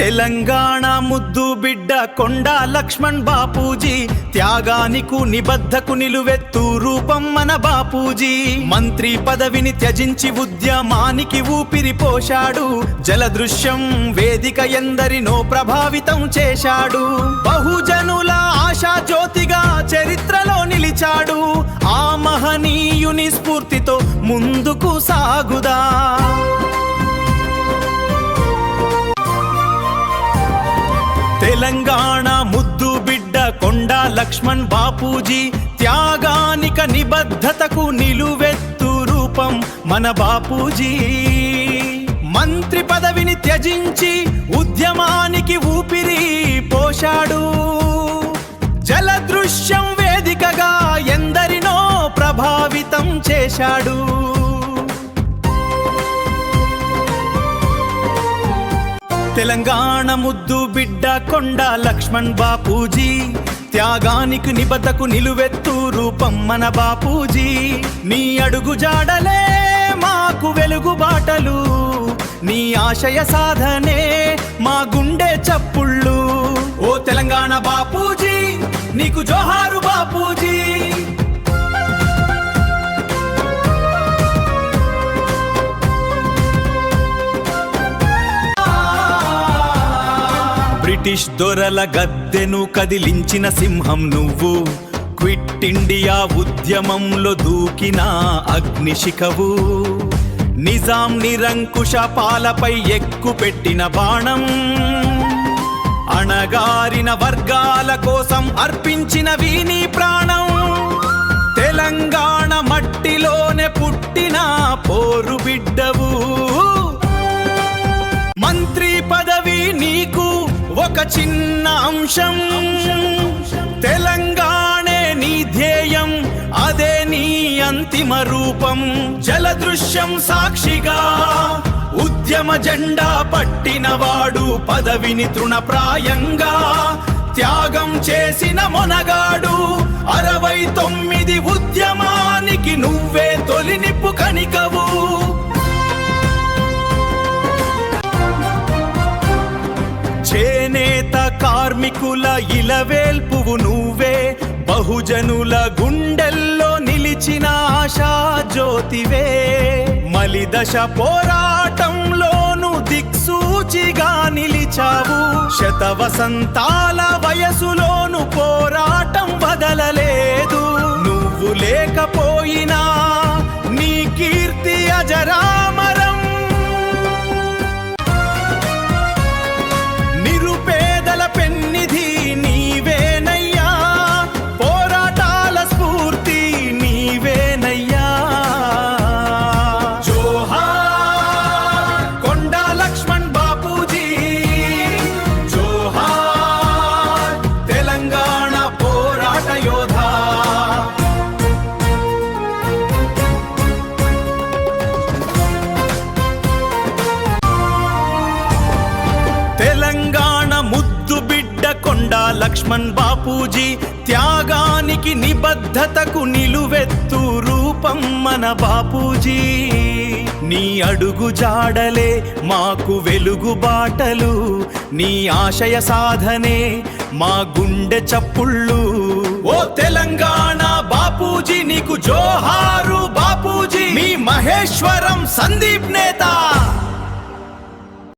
తెలంగాణ ముద్దు బిడ్డ కొండా లక్ష్మణ్ బాపూజీ, త్యాగానికు నిబద్ధకు నిలువెత్తు రూపం మన బాపూజీ. మంత్రి పదవిని త్యజించి ఉద్యమానికి ఊపిరి పోశాడు, జలదృశ్యం వేదిక ఎందరినో ప్రభావితం చేశాడు. బహుజనుల ఆశా జ్యోతిగా చరిత్రలో నిలిచాడు, ఆ మహనీయుని స్ఫూర్తితో ముందుకు సాగుదా. తెలంగాణ ముద్దు బిడ్డ కొండా లక్ష్మణ్ బాపూజీ, త్యాగానిక నిబద్ధతకు నిలువెత్తు రూపం మన బాపూజీ. మంత్రి పదవిని త్యజించి ఉద్యమానికి ఊపిరి పోశాడు, జలదృశ్యం వేదికగా ఎందరినో ప్రభావితం చేశాడు. తెలంగాణ ముద్దు బిడ్డ కొండా లక్ష్మణ్ బాపూజీ, త్యాగానికి నిబద్ధకు నిలువెత్తు రూపం మన బాపూజీ. నీ అడుగు జాడలే మాకు వెలుగు బాటలు, నీ ఆశయ సాధనే మా గుండె చప్పుళ్ళు. ఓ తెలంగాణ బాపూజీ, నీకు జోహారు బాపూజీ. బ్రిటిష్ దొరల గద్దెను కదిలించిన సింహం నువ్వు, క్విట్ ఇండియా ఉద్యమంలో దూకిన అగ్నిశిఖవు. నిజాం నిరంకుశ పాలపై ఎక్కుపెట్టిన బాణం, అణగారిన వర్గాల కోసం అర్పించిన వీని ప్రాణం. తెలంగాణ మట్టిలోనే పుట్టిన పోరు బిడ్డవు, మంత్రి పదవి నీకు ఒక చిన్న అంశం. తెలంగాణే నీ ధ్యేయం, అదే నీ అంతిమ రూపం. జలదృశ్యం సాక్షిగా ఉద్యమ జెండా పట్టినవాడు, పదవిని తృణప్రాయంగా త్యాగం చేసిన మొనగాడు. 69 ఉద్యమానికి నువ్వే తొలినిప్పు కణికవు. చేనేత కార్మికుల ఇలవేల్పువు నువ్వే, బహుజనుల గుండెల్లో నిలిచిన ఆశా జ్యోతివే. మలిదశ పోరాటంలోను దిక్సూచిగా నిలిచావు, శతవసంతాల వయసులోను పోరాటం వదలలేదు. నువ్వు లేకపోయినా నీ కీర్తి అజరామరం. పెన్నిధి నీవేనయ్యా, పోరాటాల స్ఫూర్తి నీవేనయ్యా. జోహార్ కొండా లక్ష్మణ్ బాపూజీ, జోహార్ తెలంగాణ పోరాట యోధా. తెలంగాణ ముద్దు బిడ్డ కొండా లక్ష్మణ్ బాపూజీ, త్యాగానికి నిబద్ధతకు నిలువెత్తు రూపం మన బాపూజీ. నీ అడుగు జాడలే మాకు వెలుగు బాటలు, నీ ఆశయ సాధనే మా గుండె చప్పుళ్ళు. ఓ తెలంగాణ బాపూజీ, నీకు జోహారు బాపూజీ. మీ మహేశ్వరం సందీప్ నేత.